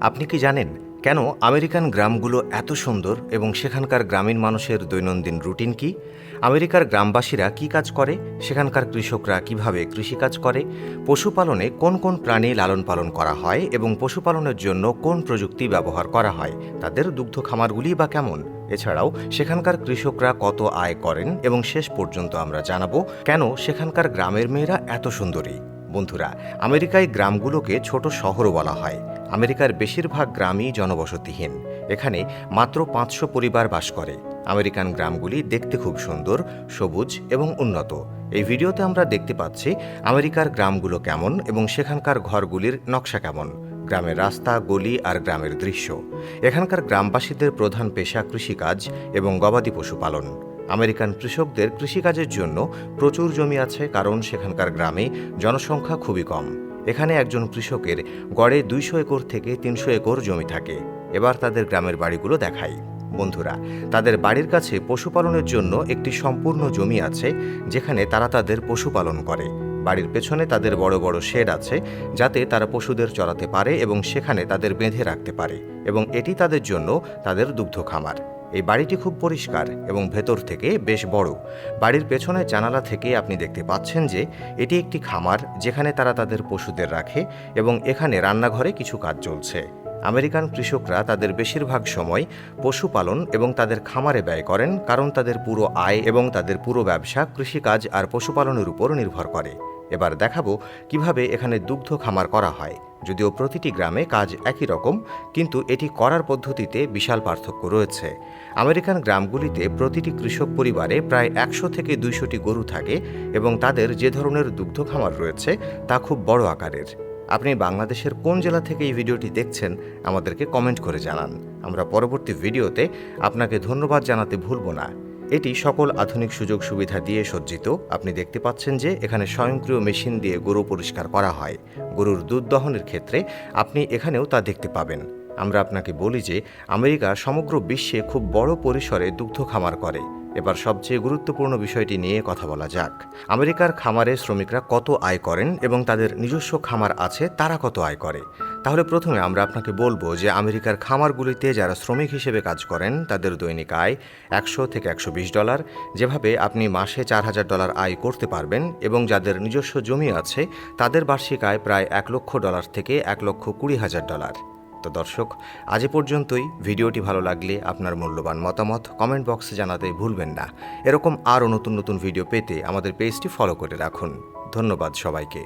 আপনি কি জানেন কেন আমেরিকান গ্রামগুলো এত সুন্দর এবং সেখানকার গ্রামীণ মানুষের দৈনন্দিন রুটিন কি? আমেরিকার গ্রামবাসীরা কি কাজ করে, সেখানকার কৃষকরা কিভাবে কৃষিকাজ করে, পশুপালনে কোন কোন প্রাণী লালন পালন করা হয় এবং পশুপালনের জন্য কোন প্রযুক্তি ব্যবহার করা হয়, তাদের দুগ্ধ খামারগুলি বা কেমন, এছাড়াও সেখানকার কৃষকরা কত আয় করেন এবং শেষ পর্যন্ত আমরা জানাবো কেন সেখানকার গ্রামের মেয়েরা এত সুন্দরী। বন্ধুরা, আমেরিকায় গ্রামগুলোকে ছোট শহরও বলা হয়। আমেরিকার বেশিরভাগ গ্রামই জনবসতিহীন। এখানে মাত্র 500 পরিবার বাস করে। আমেরিকান গ্রামগুলি দেখতে খুব সুন্দর, সবুজ এবং উন্নত। এই ভিডিওতে আমরা দেখতে পাচ্ছি আমেরিকার গ্রামগুলো কেমন এবং সেখানকার ঘরগুলির নকশা কেমন, গ্রামের রাস্তা, গলি আর গ্রামের দৃশ্য। এখানকার গ্রামবাসীদের প্রধান পেশা কৃষিকাজ এবং গবাদি পশুপালন। আমেরিকান কৃষকদের কৃষিকাজের জন্য প্রচুর জমি আছে, কারণ সেখানকার গ্রামে জনসংখ্যা খুবই কম। এখানে একজন কৃষকের গড়ে 200 একর থেকে 300 একর জমি থাকে। এবার তাদের গ্রামের বাড়িগুলো দেখাই। বন্ধুরা, তাদের বাড়ির কাছে পশুপালনের জন্য একটি সম্পূর্ণ জমি আছে, যেখানে তারা তাদের পশুপালন করে। বাড়ির পেছনে তাদের বড় বড় শেড আছে, যাতে তারা পশুদের চড়াতে পারে এবং সেখানে তাদের বেঁধে রাখতে পারে, এবং এটি তাদের জন্য তাদের দুগ্ধ খামার। এই বাড়িটি খুব পরিষ্কার এবং ভেতর থেকে বেশ বড়। বাড়ির পেছনের জানালা থেকে আপনি দেখতে পাচ্ছেন যে এটি একটি খামার, যেখানে তারা তাদের পশুদের রাখে এবং এখানে রান্নাঘরে কিছু কাজ চলছে। আমেরিকান কৃষকরা তাদের বেশিরভাগ সময় পশুপালন এবং তাদের খামারে ব্যয় করেন, কারণ তাদের পুরো আয় এবং তাদের পুরো ব্যবসা কৃষিকাজ আর পশুপালনের উপর নির্ভর করে। এবার দেখাবো কিভাবে এখানে দুগ্ধ খামার করা হয়। যদিও প্রতিটি গ্রামে কাজ একই রকম, কিন্তু এটি করার পদ্ধতিতে বিশাল পার্থক্য রয়েছে। আমেরিকান গ্রামগুলিতে প্রতিটি কৃষক পরিবারে প্রায় 100 থেকে 200টি গরু থাকে এবং তাদের যে ধরনের দুগ্ধ খামার রয়েছে তা খুব বড় আকারের। আপনি বাংলাদেশের কোন জেলা থেকে এই ভিডিওটি দেখছেন আমাদেরকে কমেন্ট করে জানান। আমরা পরবর্তী ভিডিওতে আপনাকে ধন্যবাদ জানাতে ভুলব না। এটি সকল আধুনিক সুযোগ সুবিধা দিয়ে সজ্জিত। আপনি দেখতে পাচ্ছেন যে এখানে স্বয়ংক্রিয় মেশিন দিয়ে গরু পরিষ্কার করা হয়। গরুর দুধ দহনের ক্ষেত্রে আপনি এখানেও তা দেখতে পাবেন। আমরা আপনাকে বলি যে আমেরিকা সমগ্র বিশ্বে খুব বড় পরিসরে দুগ্ধ খামার করে। এবার সবচেয়ে গুরুত্বপূর্ণ বিষয়টি নিয়ে কথা বলা যাক। আমেরিকার খামারে শ্রমিকরা কত আয় করেন এবং তাদের নিজস্ব খামার আছে তারা কত আয় করে। তাহলে প্রথমে আমরা আপনাকে বলবো যে আমেরিকার খামারগুলিতে যারা শ্রমিক হিসেবে কাজ করেন তাদের দৈনিক আয় $100 থেকে $120, যেভাবে আপনি মাসে $4000 আয় করতে পারবেন, এবং যাদের নিজস্ব জমি আছে তাদের বার্ষিক আয় প্রায় $1 লক্ষ থেকে $1,20,000। তো দর্শক, আজ পর্যন্তই। ভিডিওটি ভালো লাগলে আপনার মূল্যবান মতামত কমেন্ট বক্সে জানাতে ভুলবেন না। এরকম আরও নতুন নতুন ভিডিও পেতে আমাদের পেজটি ফলো করে রাখুন। ধন্যবাদ সবাইকে।